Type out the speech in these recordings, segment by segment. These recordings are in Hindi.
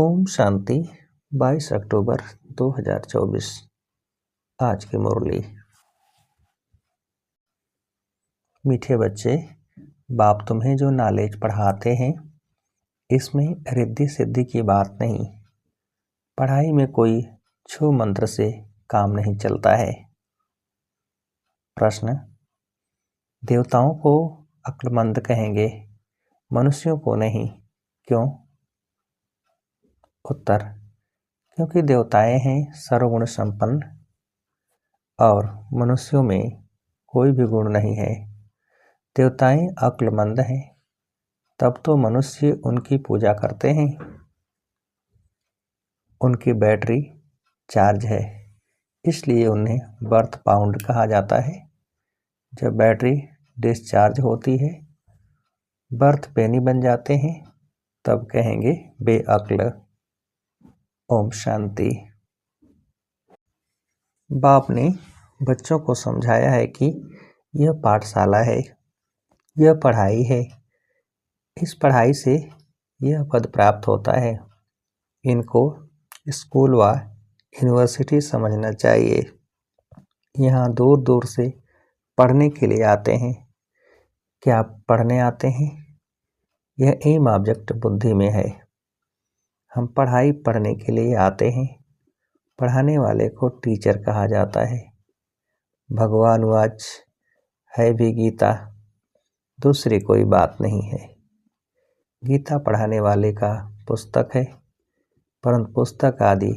ओम शांति 22 अक्टूबर 2024। आज की मुरली। मीठे बच्चे, बाप तुम्हें जो नॉलेज पढ़ाते हैं इसमें रिद्धि सिद्धि की बात नहीं। पढ़ाई में कोई छू मंत्र से काम नहीं चलता है। प्रश्न: देवताओं को अक्लमंद कहेंगे, मनुष्यों को नहीं, क्यों? उत्तर: क्योंकि देवताएं हैं सर्वगुण संपन्न और मनुष्यों में कोई भी गुण नहीं है। देवताएं अक्लमंद हैं, तब तो मनुष्य उनकी पूजा करते हैं। उनकी बैटरी चार्ज है, इसलिए उन्हें बर्थ पाउंड कहा जाता है। जब बैटरी डिस्चार्ज होती है, बर्थ पेनी बन जाते हैं, तब कहेंगे बेअक्ल। ओम शांति। बाप ने बच्चों को समझाया है कि यह पाठशाला है, यह पढ़ाई है। इस पढ़ाई से यह पद प्राप्त होता है। इनको स्कूल व यूनिवर्सिटी समझना चाहिए। यहाँ दूर दूर से पढ़ने के लिए आते हैं। क्या पढ़ने आते हैं? यह एम ऑब्जेक्ट बुद्धि में है। हम पढ़ाई पढ़ने के लिए आते हैं। पढ़ाने वाले को टीचर कहा जाता है। भगवान वाच है भी गीता, दूसरी कोई बात नहीं है। गीता पढ़ाने वाले का पुस्तक है, परंतु पुस्तक आदि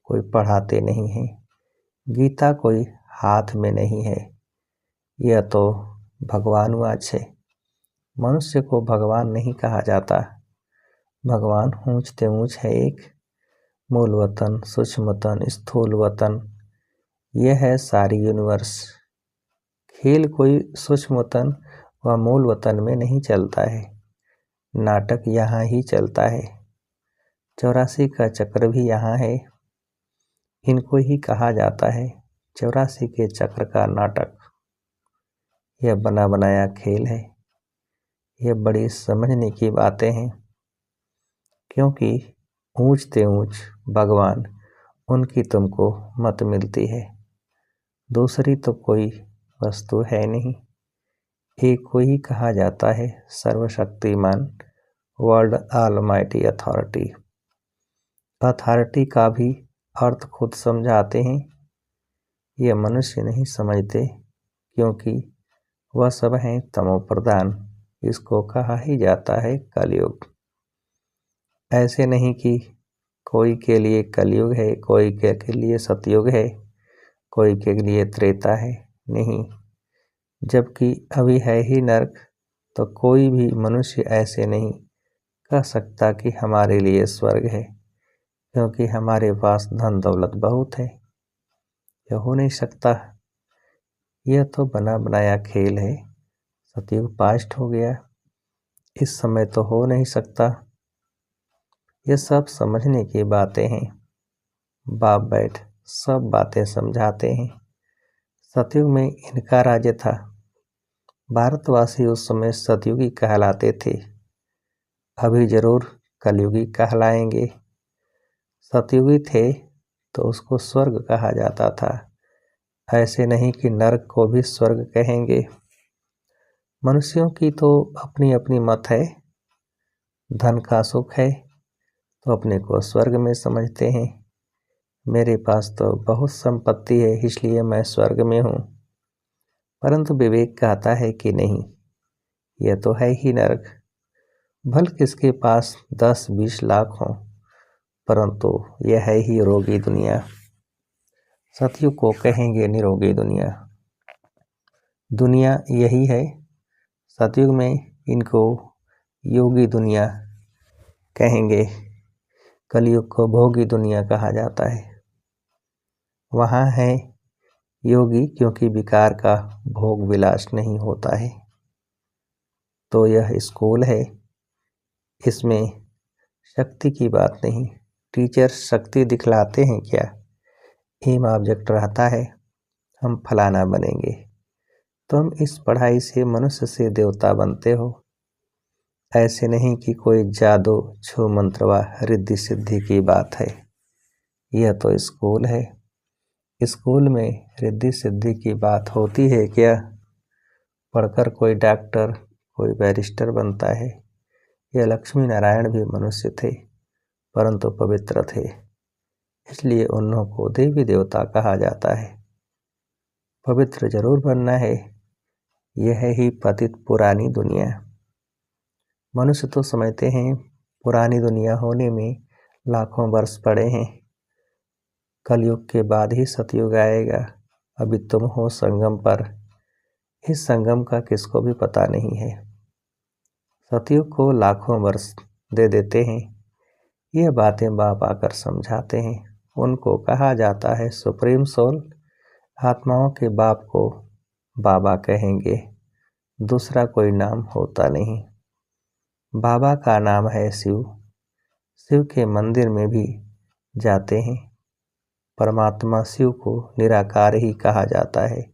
कोई पढ़ाते नहीं हैं। गीता कोई हाथ में नहीं है। यह तो भगवान वाच है। मनुष्य को भगवान नहीं कहा जाता। भगवान ऊंचते ऊंच है एक, मूल वतन, सूक्ष्म वतन, स्थूल वतन, यह है सारी यूनिवर्स। खेल कोई सूक्ष्म वतन व मूल वतन में नहीं चलता है। नाटक यहाँ ही चलता है। 84 का चक्र भी यहाँ है। इनको ही कहा जाता है 84 के चक्र का नाटक। यह बना बनाया खेल है। यह बड़ी समझने की बातें हैं, क्योंकि ऊंचते ऊंच भगवान उनकी तुमको मत मिलती है। दूसरी तो कोई वस्तु है नहीं। एक को ही कहा जाता है सर्वशक्तिमान, वर्ल्ड ऑलमाइटी अथॉरिटी। अथॉरिटी का भी अर्थ खुद समझाते हैं। यह मनुष्य नहीं समझते, क्योंकि वह सब हैं तमो प्रधान। इसको कहा ही जाता है कलयुग। ऐसे नहीं कि कोई के लिए कलयुग है, कोई के लिए सतयुग है, कोई के लिए त्रेता है, नहीं। जबकि अभी है ही नरक, तो कोई भी मनुष्य ऐसे नहीं कह सकता कि हमारे लिए स्वर्ग है, क्योंकि हमारे पास धन दौलत बहुत है। यह हो नहीं सकता। यह तो बना बनाया खेल है। सतयुग पास्ट हो गया, इस समय तो हो नहीं सकता। ये सब समझने की बातें हैं। बाप बैठ सब बातें समझाते हैं। सतयुग में इनका राज्य था। भारतवासी उस समय सतयुगी कहलाते थे। अभी जरूर कलयुगी कहलाएंगे। सतयुगी थे तो उसको स्वर्ग कहा जाता था। ऐसे नहीं कि नरक को भी स्वर्ग कहेंगे। मनुष्यों की तो अपनी अपनी मत है। धन का सुख है तो अपने को स्वर्ग में समझते हैं। मेरे पास तो बहुत संपत्ति है, इसलिए मैं स्वर्ग में हूँ। परंतु विवेक कहता है कि नहीं, यह तो है ही नरक। भल किसके पास 10-20 लाख हों, परंतु यह है ही रोगी दुनिया। सतयुग को कहेंगे निरोगी दुनिया। दुनिया यही है। सतयुग में इनको योगी दुनिया कहेंगे। कलयुग को भोगी दुनिया कहा जाता है। वहाँ है योगी, क्योंकि विकार का भोग विलास नहीं होता है। तो यह स्कूल है। इसमें शक्ति की बात नहीं। टीचर शक्ति दिखलाते हैं क्या? एम ऑब्जेक्ट रहता है, हम फलाना बनेंगे। तुम इस पढ़ाई से मनुष्य से देवता बनते हो। ऐसे नहीं कि कोई जादू छू मंत्र व रिद्धि सिद्धि की बात है। यह तो स्कूल है। स्कूल में रिद्धि सिद्धि की बात होती है क्या? पढ़कर कोई डॉक्टर, कोई बैरिस्टर बनता है। यह लक्ष्मी नारायण भी मनुष्य थे, परंतु पवित्र थे, इसलिए उन्हों को देवी देवता कहा जाता है। पवित्र जरूर बनना है। यह ही पतित पुरानी दुनिया। मनुष्य तो समझते हैं पुरानी दुनिया होने में लाखों वर्ष पड़े हैं। कलयुग के बाद ही सतयुग आएगा। अभी तुम हो संगम पर। इस संगम का किसको भी पता नहीं है। सतयुग को लाखों वर्ष दे देते हैं। यह बातें बाप आकर समझाते हैं। उनको कहा जाता है सुप्रीम सोल। आत्माओं के बाप को बाबा कहेंगे, दूसरा कोई नाम होता नहीं। बाबा का नाम है शिव। शिव के मंदिर में भी जाते हैं। परमात्मा शिव को निराकार ही कहा जाता है।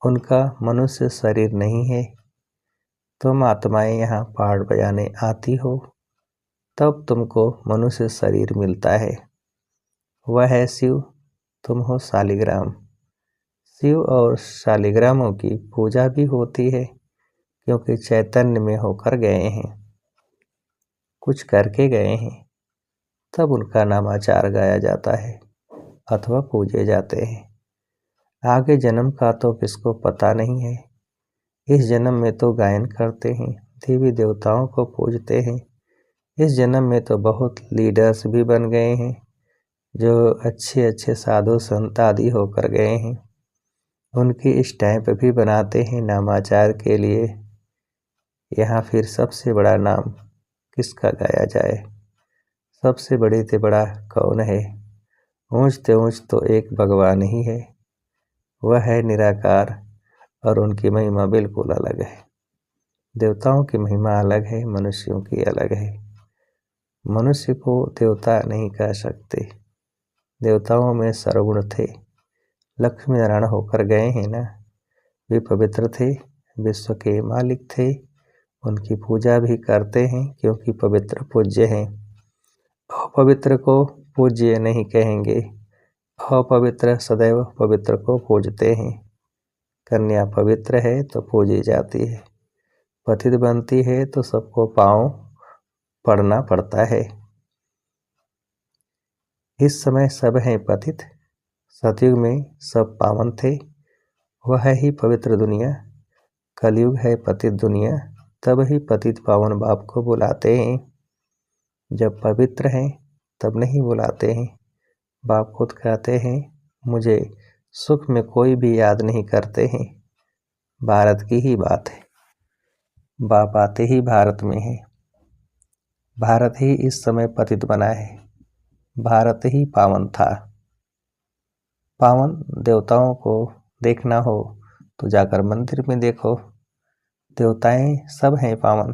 उनका मनुष्य शरीर नहीं है। तुम आत्माएं यहाँ पहाड़ बजाने आती हो, तब तुमको मनुष्य शरीर मिलता है। वह है शिव, तुम हो शालिग्राम। शिव और शालिग्रामों की पूजा भी होती है, क्योंकि चैतन्य में होकर गए हैं, कुछ करके गए हैं, तब उनका नामाचार गाया जाता है अथवा पूजे जाते हैं। आगे जन्म का तो किसको पता नहीं है। इस जन्म में तो गायन करते हैं, देवी देवताओं को पूजते हैं। इस जन्म में तो बहुत लीडर्स भी बन गए हैं, जो अच्छे अच्छे साधु संत आदि होकर गए हैं। उनकी स्टैंप भी बनाते हैं नामाचार के लिए। यहाँ फिर सबसे बड़ा नाम किसका गाया जाए? सबसे बड़े से बड़ा कौन है? ऊंच ते ऊंच तो एक भगवान ही है। वह है निराकार और उनकी महिमा बिल्कुल अलग है। देवताओं की महिमा अलग है, मनुष्यों की अलग है। मनुष्य को देवता नहीं कह सकते। देवताओं में सर्वगुण थे। लक्ष्मी नारायण होकर गए हैं ना, वे पवित्र थे, विश्व के मालिक थे। उनकी पूजा भी करते हैं, क्योंकि पवित्र पूज्य हैं। अपवित्र को पूज्य नहीं कहेंगे। अपवित्र सदैव पवित्र को पूजते हैं। कन्या पवित्र है तो पूजी जाती है। पतित बनती है तो सबको पाँव पड़ना पड़ता है। इस समय सब हैं पतित। सतयुग में सब पावन थे। वह ही पवित्र दुनिया। कलयुग है पतित दुनिया। तब ही पतित पावन बाप को बुलाते हैं। जब पवित्र हैं तब नहीं बुलाते हैं। बाप खुद कहते हैं, मुझे सुख में कोई भी याद नहीं करते हैं। भारत की ही बात है। बाप आते ही भारत में है। भारत ही इस समय पतित बना है। भारत ही पावन था। पावन देवताओं को देखना हो तो जाकर मंदिर में देखो। देवताएं सब हैं पावन।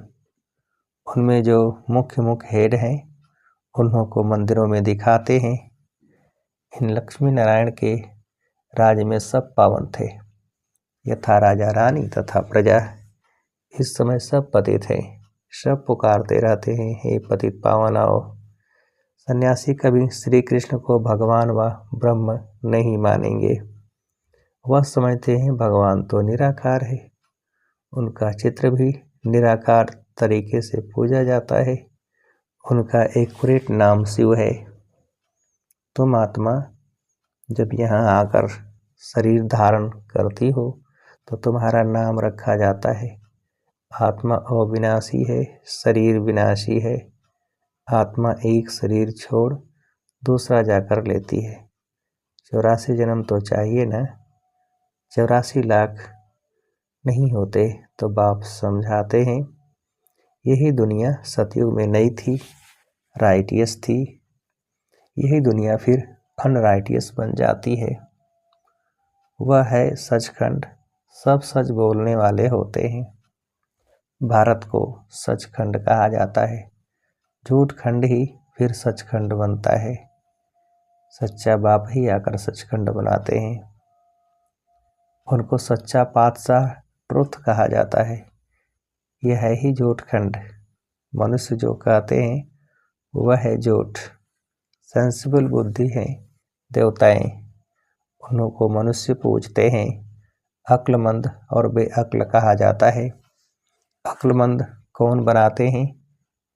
उनमें जो मुख्य मुख्य हेड हैं, उन्हों को मंदिरों में दिखाते हैं। इन लक्ष्मी नारायण के राज में सब पावन थे। यथा राजा रानी तथा प्रजा। इस समय सब पतित हैं। सब पुकारते रहते हैं, हे पतित पावन आओ। सन्यासी कभी श्री कृष्ण को भगवान व ब्रह्म नहीं मानेंगे। वह समझते हैं भगवान तो निराकार है। उनका चित्र भी निराकार तरीके से पूजा जाता है। उनका एक्यूरेट नाम शिव है। तुम आत्मा जब यहाँ आकर शरीर धारण करती हो तो तुम्हारा नाम रखा जाता है। आत्मा अविनाशी है, शरीर विनाशी है। आत्मा एक शरीर छोड़ दूसरा जाकर लेती है। 84 जन्म तो चाहिए ना। 84 लाख नहीं होते तो बाप समझाते हैं। यही दुनिया सतयुग में नई थी, राइटियस थी। यही दुनिया फिर अनराइटियस बन जाती है। वह है सचखंड। सब सच बोलने वाले होते हैं। भारत को सचखंड कहा जाता है। झूठ खंड ही फिर सचखंड बनता है। सच्चा बाप ही आकर सचखंड बनाते हैं। उनको सच्चा पातशाह ट्रुथ कहा जाता है। यह है ही झूठ खंड। मनुष्य जो कहते हैं वह है झूठ। सेंसिबल बुद्धि है देवताएं, उन्हों को मनुष्य पूजते हैं। अक्लमंद और बेअक्ल कहा जाता है। अक्लमंद कौन बनाते हैं,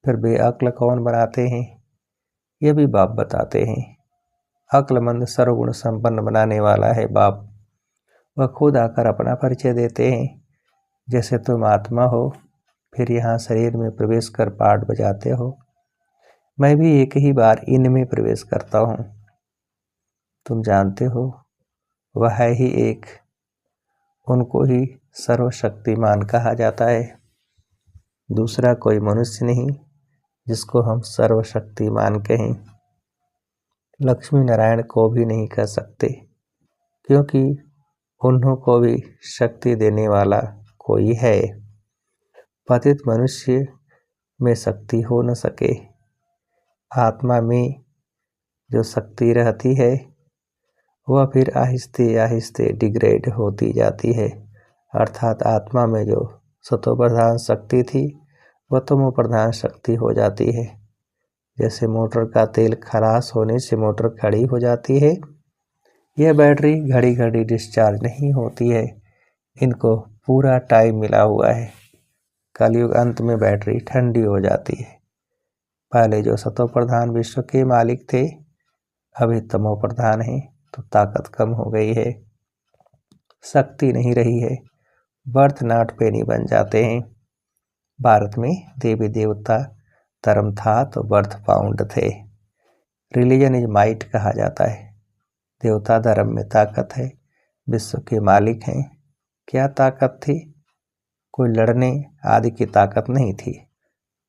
फिर बेअक्ल कौन बनाते हैं, ये भी बाप बताते हैं। अक्लमंद सर्वगुण संपन्न बनाने वाला है बाप। वह खुद आकर अपना परिचय देते हैं। जैसे तुम आत्मा हो, फिर यहाँ शरीर में प्रवेश कर पाठ बजाते हो, मैं भी एक ही बार इनमें प्रवेश करता हूँ। तुम जानते हो वह है ही एक, उनको ही सर्वशक्तिमान कहा जाता है। दूसरा कोई मनुष्य नहीं जिसको हम सर्वशक्तिमान कहें। लक्ष्मी नारायण को भी नहीं कह सकते, क्योंकि उन्हों को भी शक्ति देने वाला कोई है। पतित मनुष्य में शक्ति हो न सके। आत्मा में जो शक्ति रहती है वह फिर आहिस्ते आहिस्ते डिग्रेड होती जाती है। अर्थात आत्मा में जो सतो प्रधान शक्ति थी वह तमो प्रधान शक्ति हो जाती है। जैसे मोटर का तेल खलास होने से मोटर खड़ी हो जाती है, यह बैटरी घड़ी घड़ी डिस्चार्ज नहीं होती है, इनको पूरा टाइम मिला हुआ है। कलयुग अंत में बैटरी ठंडी हो जाती है। पहले जो सतो प्रधान विश्व के मालिक थे, अभी तमो प्रधान है, तो ताकत कम हो गई है, शक्ति नहीं रही है, बर्थ नॉट पेनी बन जाते हैं। भारत में देवी देवता धर्म था तो बर्थ पाउंड थे। रिलीजन इज माइट कहा जाता है। देवता धर्म में ताकत है, विश्व के मालिक हैं। क्या ताकत थी? कोई लड़ने आदि की ताकत नहीं थी।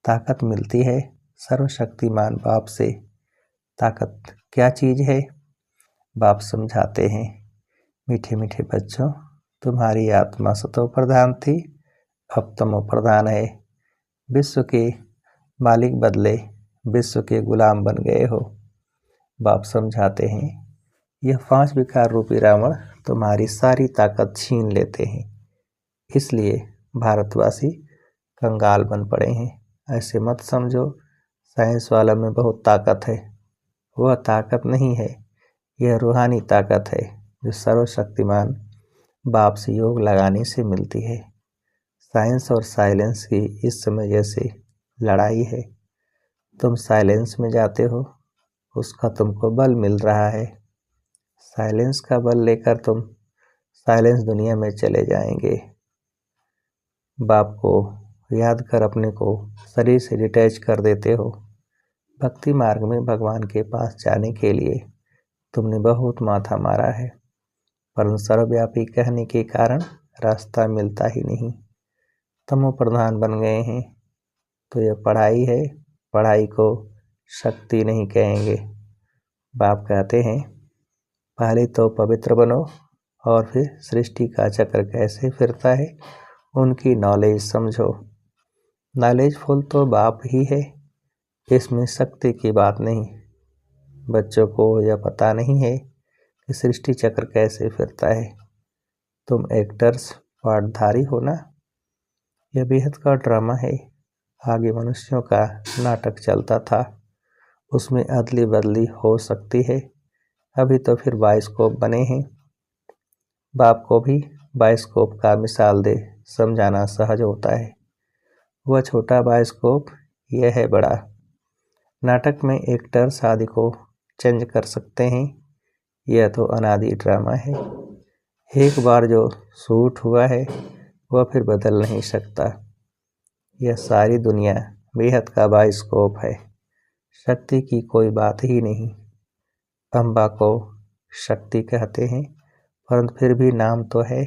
ताकत मिलती है सर्वशक्तिमान बाप से। ताकत क्या चीज है? बाप समझाते हैं, मीठे मीठे बच्चों, तुम्हारी आत्मा सतो प्रधान थी, अब तमो प्रधान है। विश्व के मालिक बदले विश्व के गुलाम बन गए हो। बाप समझाते हैं, यह 5 विकार रूपी रावण तुम्हारी सारी ताकत छीन लेते हैं, इसलिए भारतवासी कंगाल बन पड़े हैं। ऐसे मत समझो साइंस वाला में बहुत ताकत है, वह ताकत नहीं है, यह रूहानी ताकत है जो सर्वशक्तिमान बाप से योग लगाने से मिलती है। साइंस और साइलेंस की इस समय जैसे लड़ाई है। तुम साइलेंस में जाते हो, उसका तुमको बल मिल रहा है। साइलेंस का बल लेकर तुम साइलेंस दुनिया में चले जाएंगे। बाप को याद कर अपने को शरीर से डिटैच कर देते हो। भक्ति मार्ग में भगवान के पास जाने के लिए तुमने बहुत माथा मारा है, परंतु सर्वव्यापी कहने के कारण रास्ता मिलता ही नहीं। तमो प्रधान बन गए हैं, तो यह पढ़ाई है, पढ़ाई को शक्ति नहीं कहेंगे। बाप कहते हैं, पहले तो पवित्र बनो और फिर सृष्टि का चक्र कैसे फिरता है उनकी नॉलेज समझो। नॉलेजफुल तो बाप ही है, इसमें शक्ति की बात नहीं। बच्चों को यह पता नहीं है कि सृष्टि चक्र कैसे फिरता है। तुम एक्टर्स पाठधारी हो ना। यह बेहद का ड्रामा है। आगे मनुष्यों का नाटक चलता था, उसमें अदली बदली हो सकती है। अभी तो फिर बायोस्कोप बने हैं। बाप को भी बायोस्कोप का मिसाल दे समझाना सहज होता है। वह छोटा बायोस्कोप, यह है बड़ा। नाटक में एक्टर्स आदि को चेंज कर सकते हैं, यह तो अनादि ड्रामा है। एक बार जो शूट हुआ है वह फिर बदल नहीं सकता। यह सारी दुनिया बेहद का बायोस्कोप है। शक्ति की कोई बात ही नहीं। अम्बा को शक्ति कहते हैं, परंतु फिर भी नाम तो है।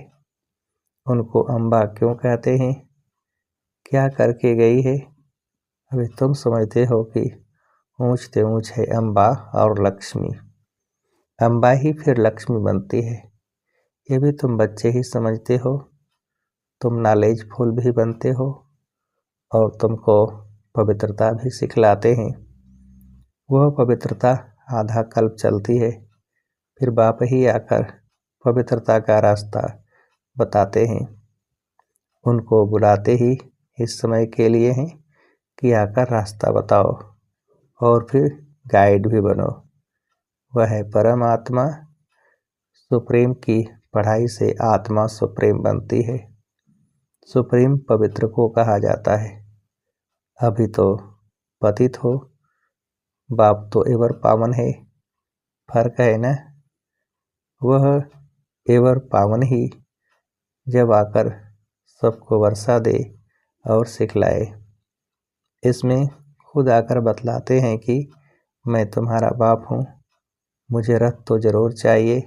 उनको अम्बा क्यों कहते हैं? क्या करके गई है? अभी तुम समझते हो कि ऊंचते ऊंच है अम्बा और लक्ष्मी। अम्बा ही फिर लक्ष्मी बनती है। ये भी तुम बच्चे ही समझते हो। तुम नॉलेजफुल भी बनते हो और तुमको पवित्रता भी सिखलाते हैं। वह पवित्रता आधा कल्प चलती है, फिर बाप ही आकर पवित्रता का रास्ता बताते हैं। उनको बुलाते ही इस समय के लिए हैं कि आकर रास्ता बताओ और फिर गाइड भी बनो। वह है परमात्मा। सुप्रीम की पढ़ाई से आत्मा सुप्रीम बनती है। सुप्रीम पवित्र को कहा जाता है। अभी तो पतित हो, बाप तो एवर पावन है। फर्क है ना। वह एवर पावन ही जब आकर सबको वर्षा दे और सिखलाए। इसमें खुद आकर बतलाते हैं कि मैं तुम्हारा बाप हूँ, मुझे रथ तो जरूर चाहिए,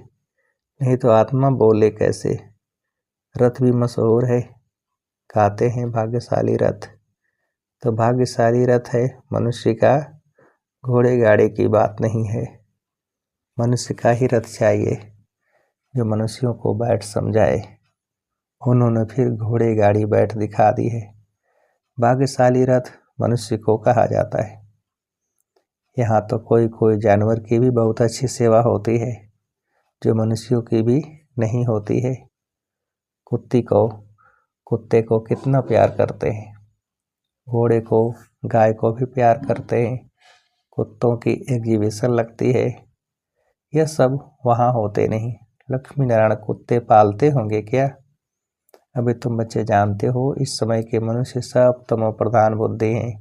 नहीं तो आत्मा बोले कैसे। रथ भी मशहूर है, कहते हैं भाग्यशाली रथ। तो भाग्यशाली रथ है मनुष्य का, घोड़े गाड़ी की बात नहीं है। मनुष्य का ही रथ चाहिए जो मनुष्यों को बैठ समझाए। उन्होंने फिर घोड़े गाड़ी बैठ दिखा दी है। भाग्यशाली रथ मनुष्य को कहा जाता है। यहाँ तो कोई कोई जानवर की भी बहुत अच्छी सेवा होती है जो मनुष्यों की भी नहीं होती है। कुत्ते को कितना प्यार करते हैं, घोड़े को गाय को भी प्यार करते हैं। कुत्तों की एग्जीबिशन लगती है। यह सब वहाँ होते नहीं। लक्ष्मी नारायण कुत्ते पालते होंगे क्या? अभी तुम बच्चे जानते हो इस समय के मनुष्य सब तमो प्रधान बुद्धि हैं,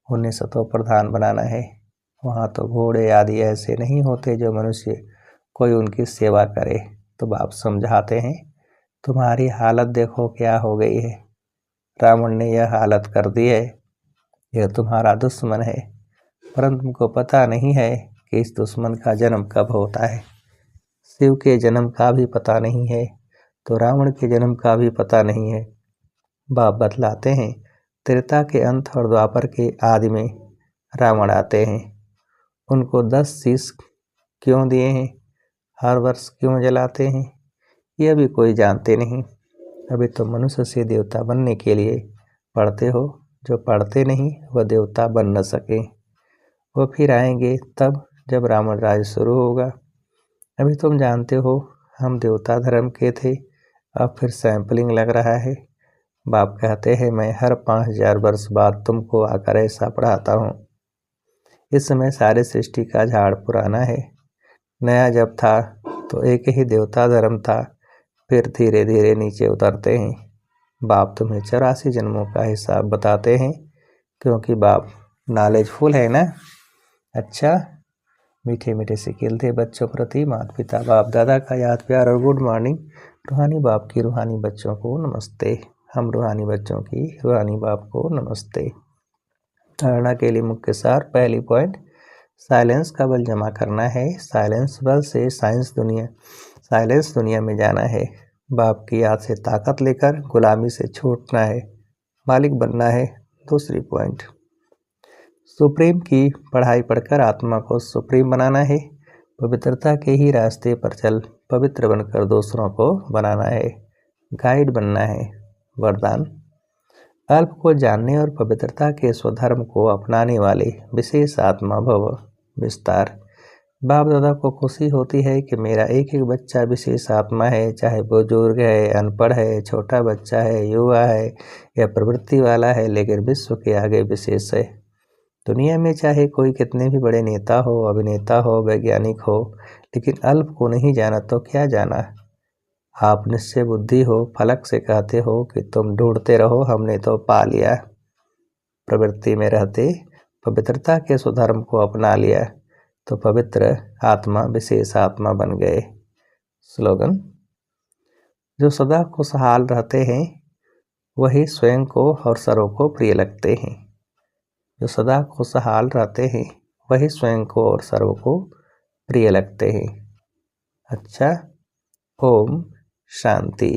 उन्हें सतो प्रधान बनाना है। वहाँ तो घोड़े आदि ऐसे नहीं होते जो मनुष्य कोई उनकी सेवा करे। तो बाप समझाते हैं तुम्हारी हालत देखो क्या हो गई है। रावण ने यह हालत कर दी है। यह तुम्हारा दुश्मन है, परंतु तुमको पता नहीं है कि इस दुश्मन का जन्म कब होता है। शिव के जन्म का भी पता नहीं है तो रावण के जन्म का भी पता नहीं है। बाप बतलाते हैं त्रेता के अंत और द्वापर के आदि में रावण आते हैं। उनको 10 शीश क्यों दिए हैं, हर वर्ष क्यों जलाते हैं, यह भी कोई जानते नहीं। अभी तो मनुष्य से देवता बनने के लिए पढ़ते हो, जो पढ़ते नहीं वह देवता बन न सके। वह फिर आएंगे तब जब रावण राज शुरू होगा। अभी तुम जानते हो हम देवता धर्म के थे, अब फिर सैंपलिंग लग रहा है। बाप कहते हैं मैं हर 5000 वर्ष बाद तुमको आकर ऐसा पढ़ाता हूँ। इस समय सारे सृष्टि का झाड़ पुराना है। नया जब था तो एक ही देवता धर्म था, फिर धीरे धीरे नीचे उतरते हैं। बाप तुम्हें 84 जन्मों का हिसाब बताते हैं, क्योंकि बाप नॉलेजफुल है ना। अच्छा, मीठे मीठे सिक्के थे बच्चों प्रति माता पिता बाप दादा का याद प्यार और गुड मॉर्निंग। रूहानी बाप की रूहानी बच्चों को नमस्ते। हम रूहानी बच्चों की रूहानी बाप को नमस्ते। धारणा के लिए मुख्य सार। पहली पॉइंट, साइलेंस का बल जमा करना है। साइलेंस बल से साइंस दुनिया में जाना है। बाप की याद से ताकत लेकर गुलामी से छूटना है, मालिक बनना है। दूसरी पॉइंट, सुप्रीम की पढ़ाई पढ़कर आत्मा को सुप्रीम बनाना है। पवित्रता के ही रास्ते पर चल पवित्र बनकर दूसरों को बनाना है, गाइड बनना है। वरदान, अल्प को जानने और पवित्रता के स्वधर्म को अपनाने वाले विशेष आत्मा भव। विस्तार, बाप दादा को खुशी होती है कि मेरा एक एक बच्चा विशेष आत्मा है, चाहे बुजुर्ग है, अनपढ़ है, छोटा बच्चा है, युवा है या प्रवृत्ति वाला है, लेकिन विश्व के आगे विशेष है। दुनिया में चाहे कोई कितने भी बड़े नेता हो, अभिनेता हो, वैज्ञानिक हो, लेकिन अल्प को नहीं जाना तो क्या जाना। आप निश्चय बुद्धि हो, फलक से कहते हो कि तुम ढूंढते रहो, हमने तो पा लिया। प्रवृत्ति में रहते पवित्रता के स्वधर्म को अपना लिया तो पवित्र आत्मा विशेष आत्मा बन गए। स्लोगन, जो सदा खुशहाल रहते हैं वही स्वयं को और सर्व को प्रिय लगते हैं। जो सदा खुशहाल रहते हैं वही स्वयं को और सर्व को प्रिय लगते हैं। अच्छा, ओम शांति।